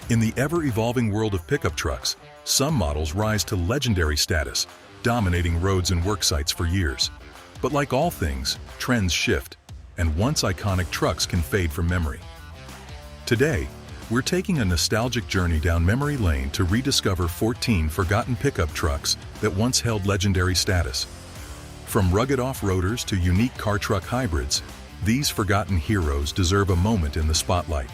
In the ever-evolving world of pickup trucks, some models rise to legendary status, dominating roads and worksites for years. But like all things, trends shift, and once iconic trucks can fade from memory. Today, we're taking a nostalgic journey down memory lane to rediscover 14 forgotten pickup trucks that once held legendary status. From rugged off-roaders to unique car-truck hybrids, these forgotten heroes deserve a moment in the spotlight.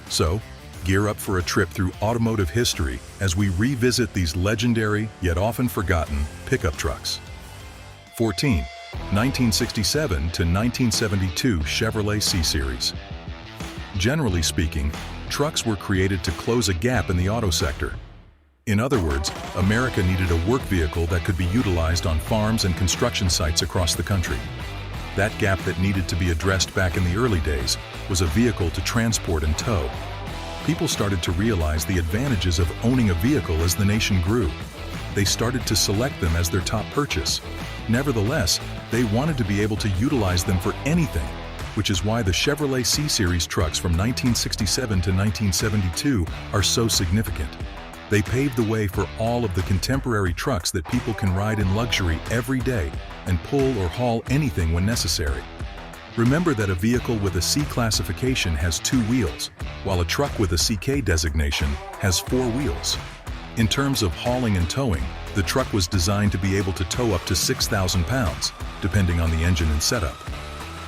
So, gear up for a trip through automotive history as we revisit these legendary, yet often forgotten, pickup trucks. 14. 1967 to 1972 Chevrolet C-Series. Generally speaking, trucks were created to close a gap in the auto sector. In other words, America needed a work vehicle that could be utilized on farms and construction sites across the country. That gap that needed to be addressed back in the early days was a vehicle to transport and tow. People started to realize the advantages of owning a vehicle as the nation grew. They started to select them as their top purchase. Nevertheless, they wanted to be able to utilize them for anything, which is why the Chevrolet C-Series trucks from 1967 to 1972 are so significant. They paved the way for all of the contemporary trucks that people can ride in luxury every day and pull or haul anything when necessary. Remember that a vehicle with a C classification has 2 wheels, while a truck with a CK designation has 4 wheels. In terms of hauling and towing, the truck was designed to be able to tow up to 6,000 pounds, depending on the engine and setup.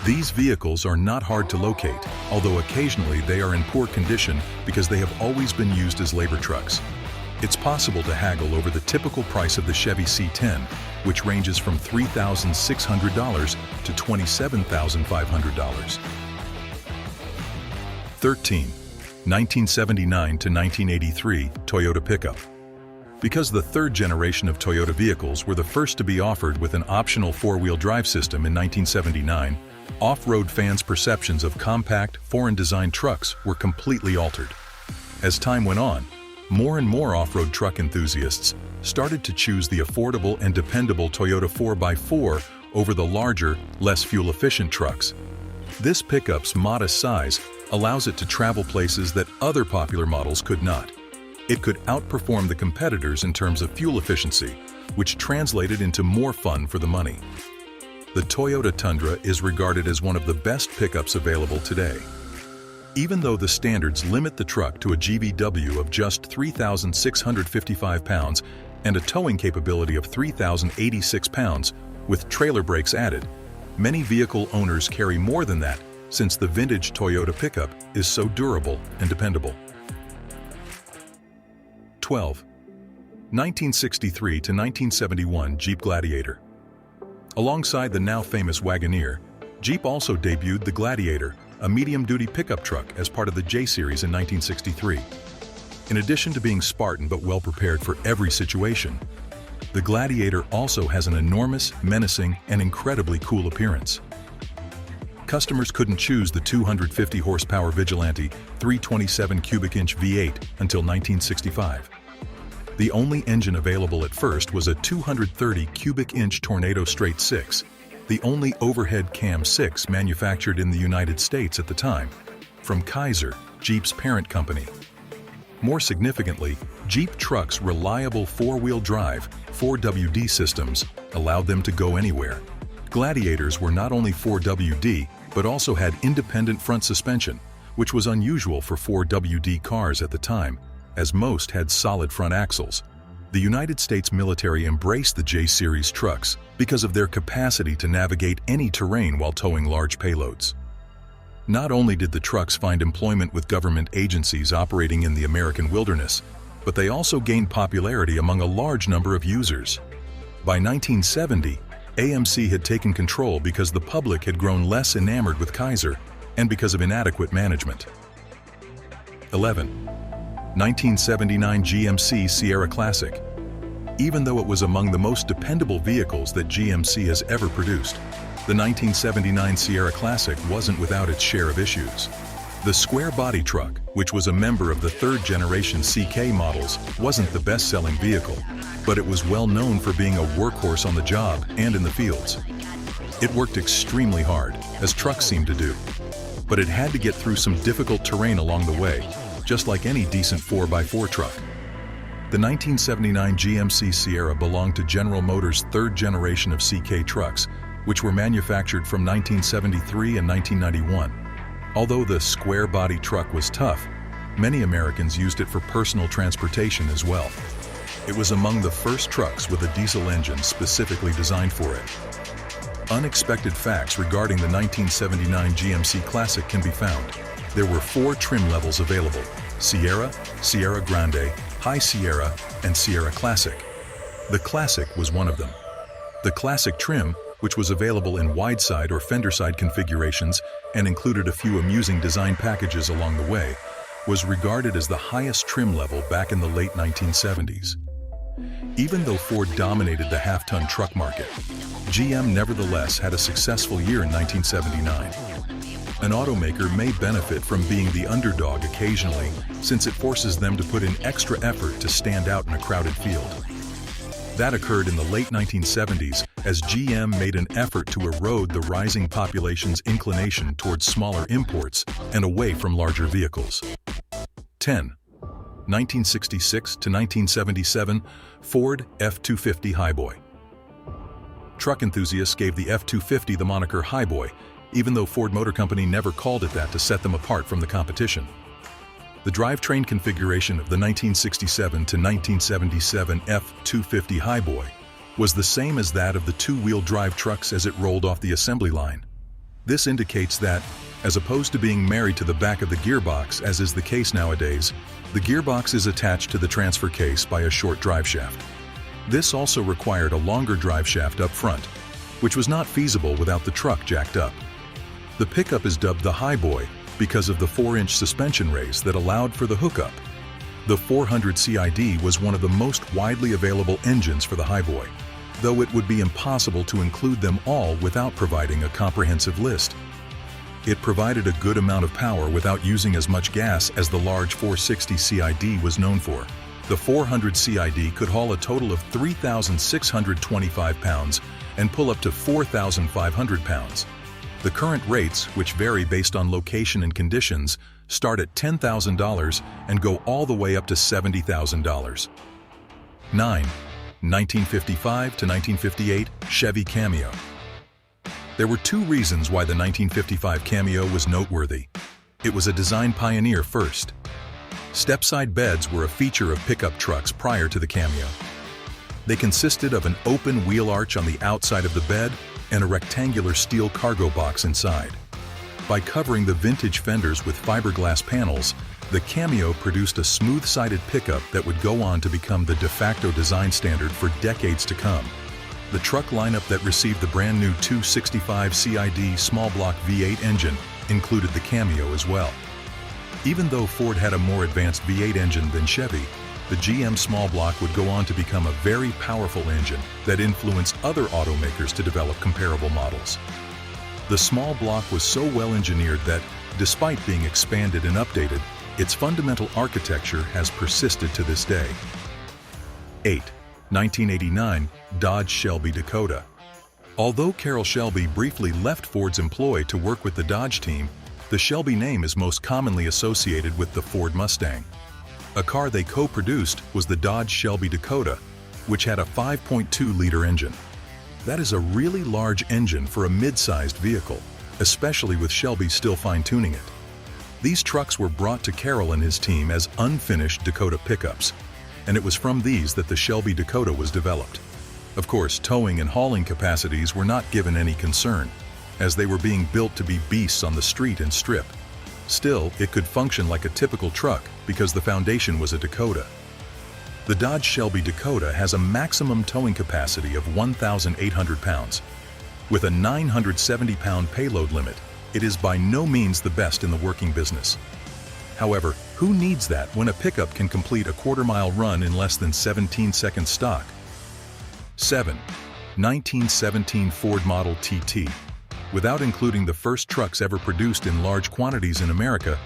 These vehicles are not hard to locate, although occasionally they are in poor condition because they have always been used as labor trucks. It's possible to haggle over the typical price of the Chevy C10, which ranges from $3,600 to $27,500. 13. 1979 to 1983 Toyota pickup. Because the third generation of Toyota vehicles were the first to be offered with an optional 4-wheel drive system in 1979, off-road fans' perceptions of compact, foreign-designed trucks were completely altered. As time went on, more and more off-road truck enthusiasts started to choose the affordable and dependable Toyota 4x4 over the larger, less fuel-efficient trucks. This pickup's modest size allows it to travel places that other popular models could not. It could outperform the competitors in terms of fuel efficiency, which translated into more fun for the money. The Toyota Tundra is regarded as one of the best pickups available today. Even though the standards limit the truck to a GVW of just 3,655 pounds and a towing capability of 3,086 pounds, with trailer brakes added, many vehicle owners carry more than that since the vintage Toyota pickup is so durable and dependable. 12. 1963 to 1971 Jeep Gladiator. Alongside the now famous Wagoneer, Jeep also debuted the Gladiator, a medium-duty pickup truck as part of the J-Series in 1963. In addition to being Spartan but well-prepared for every situation, the Gladiator also has an enormous, menacing, and incredibly cool appearance. Customers couldn't choose the 250 horsepower Vigilante 327 cubic inch V8 until 1965. The only engine available at first was a 230 cubic inch Tornado Straight 6, the only overhead cam 6 manufactured in the United States at the time, from Kaiser, Jeep's parent company. More significantly, Jeep trucks' reliable 4-wheel drive, 4WD systems, allowed them to go anywhere. Gladiators were not only 4WD, but also had independent front suspension, which was unusual for 4WD cars at the time, as most had solid front axles. The United States military embraced the J-Series trucks because of their capacity to navigate any terrain while towing large payloads. Not only did the trucks find employment with government agencies operating in the American wilderness, but they also gained popularity among a large number of users. By 1970, AMC had taken control because the public had grown less enamored with Kaiser and because of inadequate management. 11. 1979 GMC Sierra Classic. Even though it was among the most dependable vehicles that GMC has ever produced, the 1979 Sierra Classic wasn't without its share of issues. The square body truck, which was a member of the third-generation CK models, wasn't the best-selling vehicle, but it was well known for being a workhorse on the job and in the fields. It worked extremely hard, as trucks seem to do, but it had to get through some difficult terrain along the way, just like any decent 4x4 truck. The 1979 GMC Sierra belonged to General Motors' third generation of CK trucks, which were manufactured from 1973 and 1991. Although the square-body truck was tough, many Americans used it for personal transportation as well. It was among the first trucks with a diesel engine specifically designed for it. Unexpected facts regarding the 1979 GMC Classic can be found. There were 4 trim levels available: Sierra, Sierra Grande, High Sierra, and Sierra Classic. The Classic was one of them. The Classic trim, which was available in wide-side or fender-side configurations and included a few amusing design packages along the way, was regarded as the highest trim level back in the late 1970s. Even though Ford dominated the half-ton truck market, GM nevertheless had a successful year in 1979. An automaker may benefit from being the underdog occasionally, since it forces them to put in extra effort to stand out in a crowded field. That occurred in the late 1970s as GM made an effort to erode the rising population's inclination towards smaller imports and away from larger vehicles. 10. 1966 to 1977 Ford F-250 Highboy. Truck enthusiasts gave the F-250 the moniker Highboy, even though Ford Motor Company never called it that to set them apart from the competition. The drivetrain configuration of the 1967 to 1977 F-250 Highboy was the same as that of the two-wheel drive trucks as it rolled off the assembly line. This indicates that, as opposed to being married to the back of the gearbox as is the case nowadays, the gearbox is attached to the transfer case by a short drive shaft. This also required a longer drive shaft up front, which was not feasible without the truck jacked up. The pickup is dubbed the Highboy because of the 4-inch suspension raise that allowed for the hookup. The 400 CID was one of the most widely available engines for the Highboy, though it would be impossible to include them all without providing a comprehensive list. It provided a good amount of power without using as much gas as the large 460 CID was known for. The 400 CID could haul a total of 3,625 pounds and pull up to 4,500 pounds. The current rates, which vary based on location and conditions, start at $10,000 and go all the way up to $70,000. 9. 1955 to 1958 Chevy Cameo. There were 2 reasons why the 1955 Cameo was noteworthy. It was a design pioneer first. Step-side beds were a feature of pickup trucks prior to the Cameo. They consisted of an open wheel arch on the outside of the bed and a rectangular steel cargo box inside. By covering the vintage fenders with fiberglass panels, the Cameo produced a smooth-sided pickup that would go on to become the de facto design standard for decades to come. The truck lineup that received the brand new 265 CID small block V8 engine included the Cameo as well. Even though Ford had a more advanced V8 engine than Chevy, the GM small block would go on to become a very powerful engine that influenced other automakers to develop comparable models. The small block was so well engineered that, despite being expanded and updated, its fundamental architecture has persisted to this day. 8. 1989 Dodge Shelby Dakota. Although Carroll Shelby briefly left Ford's employ to work with the Dodge team, the Shelby name is most commonly associated with the Ford Mustang. A car they co-produced was the Dodge Shelby Dakota, which had a 5.2-liter engine. That is a really large engine for a mid-sized vehicle, especially with Shelby still fine-tuning it. These trucks were brought to Carroll and his team as unfinished Dakota pickups, and it was from these that the Shelby Dakota was developed. Of course, towing and hauling capacities were not given any concern, as they were being built to be beasts on the street and strip. Still, it could function like a typical truck because the foundation was a Dakota. The Dodge Shelby Dakota has a maximum towing capacity of 1,800 pounds. With a 970-pound payload limit, it is by no means the best in the working business. However, who needs that when a pickup can complete a quarter-mile run in less than 17 seconds stock? 7. 1917 Ford Model TT. Without including the first trucks ever produced in large quantities in America,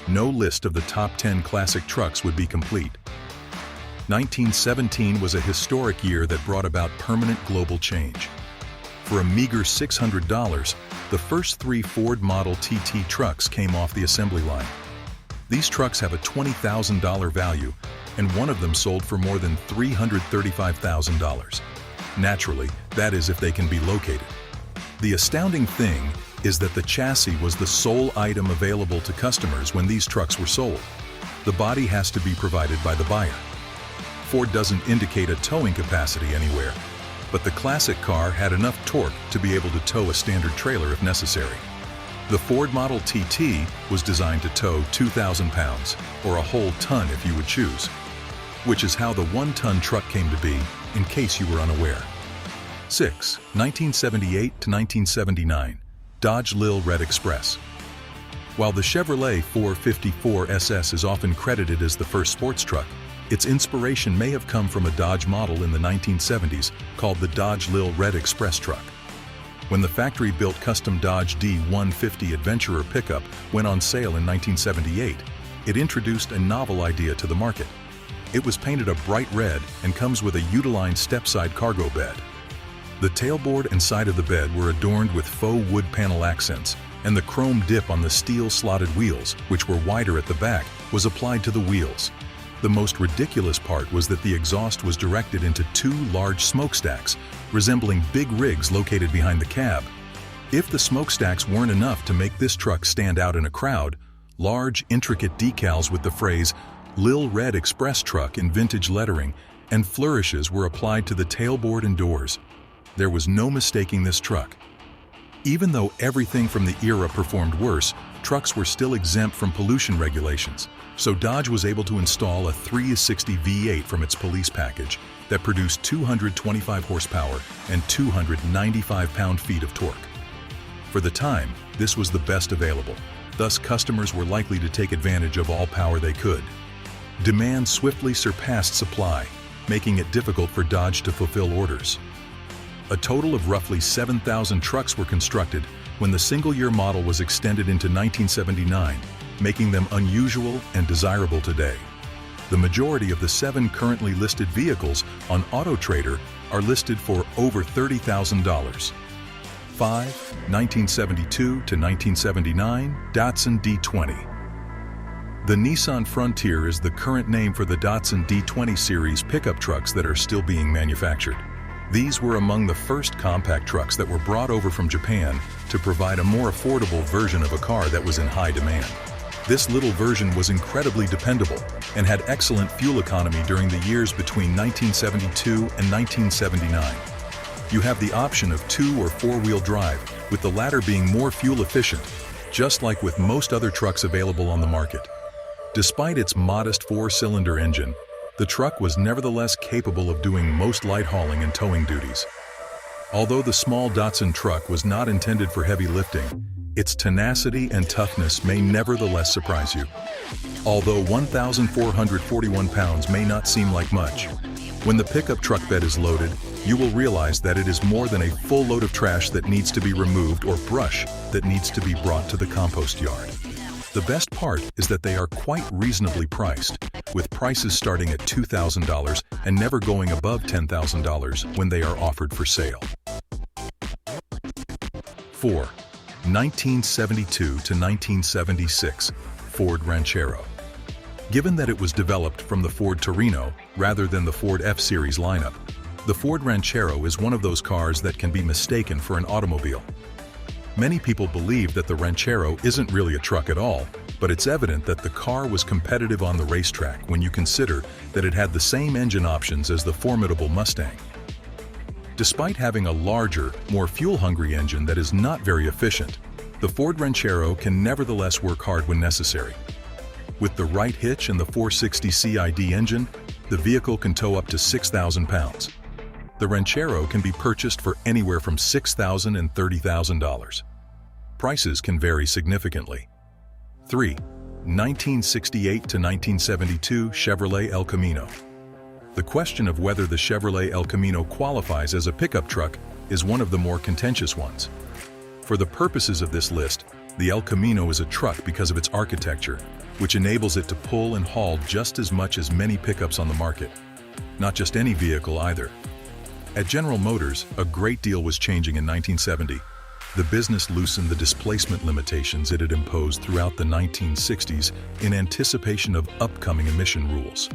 no list of the top 10 classic trucks would be complete. 1917 was a historic year that brought about permanent global change. For a meager $600, the first 3 Ford Model TT trucks came off the assembly line. These trucks have a $20,000 value, and one of them sold for more than $335,000. Naturally, that is if they can be located. The astounding thing is that the chassis was the sole item available to customers when these trucks were sold. The body has to be provided by the buyer. Ford doesn't indicate a towing capacity anywhere, but the classic car had enough torque to be able to tow a standard trailer if necessary. The Ford Model TT was designed to tow 2,000 pounds, or a whole ton if you would choose, which is how the one-ton truck came to be, in case you were unaware. 6. 1978 to 1979, Dodge Lil Red Express. While the Chevrolet 454 SS is often credited as the first sports truck, its inspiration may have come from a Dodge model in the 1970s called the Dodge Lil Red Express truck. When the factory-built custom Dodge D150 Adventurer pickup went on sale in 1978, it introduced a novel idea to the market. It was painted a bright red and comes with a Utilline step-side cargo bed. The tailboard and side of the bed were adorned with faux wood panel accents, and the chrome dip on the steel-slotted wheels, which were wider at the back, was applied to the wheels. The most ridiculous part was that the exhaust was directed into two large smokestacks, resembling big rigs located behind the cab. If the smokestacks weren't enough to make this truck stand out in a crowd, large, intricate decals with the phrase Lil Red Express Truck in vintage lettering and flourishes were applied to the tailboard and doors. There was no mistaking this truck. Even though everything from the era performed worse, trucks were still exempt from pollution regulations, so Dodge was able to install a 360 V8 from its police package that produced 225 horsepower and 295 pound-feet of torque. For the time, this was the best available, thus customers were likely to take advantage of all power they could. Demand swiftly surpassed supply, making it difficult for Dodge to fulfill orders. A total of roughly 7,000 trucks were constructed when the single-year model was extended into 1979, making them unusual and desirable today. The majority of the 7 currently listed vehicles on AutoTrader are listed for over $30,000. 5. 1972 to 1979 Datsun D20. The Nissan Frontier is the current name for the Datsun D20 series pickup trucks that are still being manufactured. These were among the first compact trucks that were brought over from Japan to provide a more affordable version of a car that was in high demand. This little version was incredibly dependable and had excellent fuel economy during the years between 1972 and 1979. You have the option of 2- or 4-wheel drive, with the latter being more fuel efficient, just like with most other trucks available on the market. Despite its modest 4-cylinder engine, the truck was nevertheless capable of doing most light hauling and towing duties. Although the small Datsun truck was not intended for heavy lifting, its tenacity and toughness may nevertheless surprise you. Although 1,441 pounds may not seem like much, when the pickup truck bed is loaded, you will realize that it is more than a full load of trash that needs to be removed or brush that needs to be brought to the compost yard. The best part is that they are quite reasonably priced, with prices starting at $2,000 and never going above $10,000 when they are offered for sale. 4. 1972 to 1976 Ford Ranchero. Given that it was developed from the Ford Torino rather than the Ford F-Series lineup, the Ford Ranchero is one of those cars that can be mistaken for an automobile. Many people believe that the Ranchero isn't really a truck at all, but it's evident that the car was competitive on the racetrack when you consider that it had the same engine options as the formidable Mustang. Despite having a larger, more fuel-hungry engine that is not very efficient, the Ford Ranchero can nevertheless work hard when necessary. With the right hitch and the 460 CID engine, the vehicle can tow up to 6,000 pounds. The Ranchero can be purchased for anywhere from $6,000 and $30,000. Prices can vary significantly. 3. 1968 to 1972 Chevrolet El Camino. The question of whether the Chevrolet El Camino qualifies as a pickup truck is one of the more contentious ones. For the purposes of this list, the El Camino is a truck because of its architecture, which enables it to pull and haul just as much as many pickups on the market. Not just any vehicle either. At General Motors, a great deal was changing in 1970. The business loosened the displacement limitations it had imposed throughout the 1960s in anticipation of upcoming emission rules.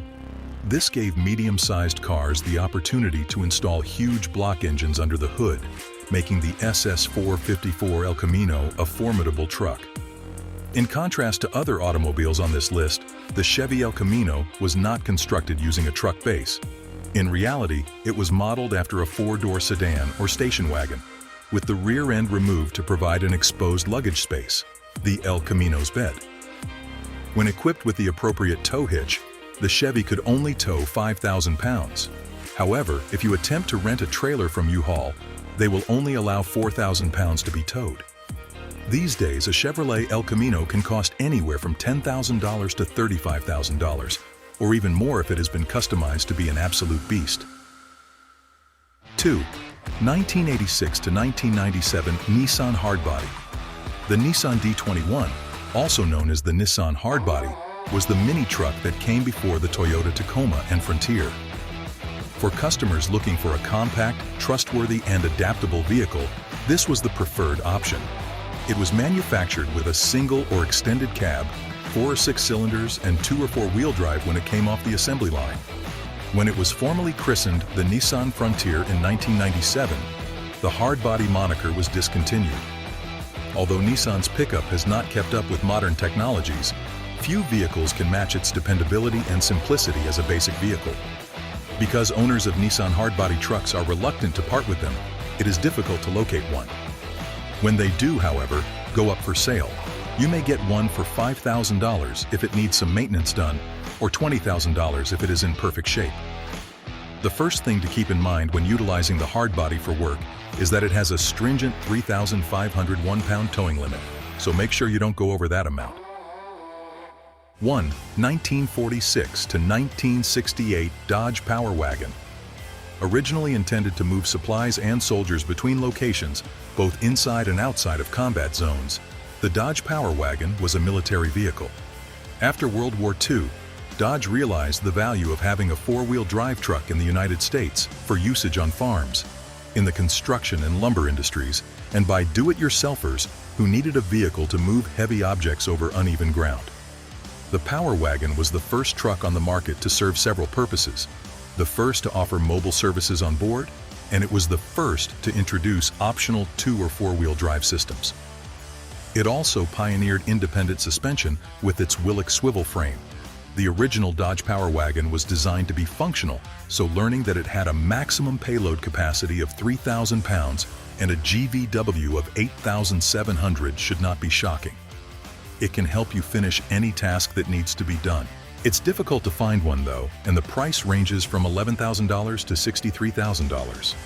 This gave medium-sized cars the opportunity to install huge block engines under the hood, making the SS454 El Camino a formidable truck. In contrast to other automobiles on this list, the Chevy El Camino was not constructed using a truck base. In reality, it was modeled after a four-door sedan or station wagon, with the rear end removed to provide an exposed luggage space, the El Camino's bed. When equipped with the appropriate tow hitch, the Chevy could only tow 5,000 pounds. However, if you attempt to rent a trailer from U-Haul, they will only allow 4,000 pounds to be towed. These days, a Chevrolet El Camino can cost anywhere from $10,000 to $35,000, or even more if it has been customized to be an absolute beast. 2. 1986 to 1997 Nissan Hardbody. The Nissan D21, also known as the Nissan Hardbody, was the mini truck that came before the Toyota Tacoma and Frontier. For customers looking for a compact, trustworthy, and adaptable vehicle, this was the preferred option. It was manufactured with a single or extended cab, 4 or 6 cylinders, and 2 or 4 wheel drive when it came off the assembly line. When it was formally christened the Nissan Frontier in 1997, the hardbody moniker was discontinued. Although Nissan's pickup has not kept up with modern technologies, few vehicles can match its dependability and simplicity as a basic vehicle. Because owners of Nissan hardbody trucks are reluctant to part with them, it is difficult to locate one. When they do, however, go up for sale, you may get one for $5,000 if it needs some maintenance done, or $20,000 if it is in perfect shape. The first thing to keep in mind when utilizing the hardbody for work is that it has a stringent 3,501 pound towing limit, so make sure you don't go over that amount. 1. 1946 to 1968 Dodge Power Wagon. Originally intended to move supplies and soldiers between locations, both inside and outside of combat zones, the Dodge Power Wagon was a military vehicle. After World War II, Dodge realized the value of having a four-wheel drive truck in the United States for usage on farms, in the construction and lumber industries, and by do-it-yourselfers who needed a vehicle to move heavy objects over uneven ground. The Power Wagon was the first truck on the market to serve several purposes. The first to offer mobile services on board, and it was the first to introduce optional 2- or 4-wheel drive systems. It also pioneered independent suspension with its Willock swivel frame. The original Dodge Power Wagon was designed to be functional, so learning that it had a maximum payload capacity of 3,000 pounds and a GVW of 8,700 should not be shocking. It can help you finish any task that needs to be done. It's difficult to find one though, and the price ranges from $11,000 to $63,000.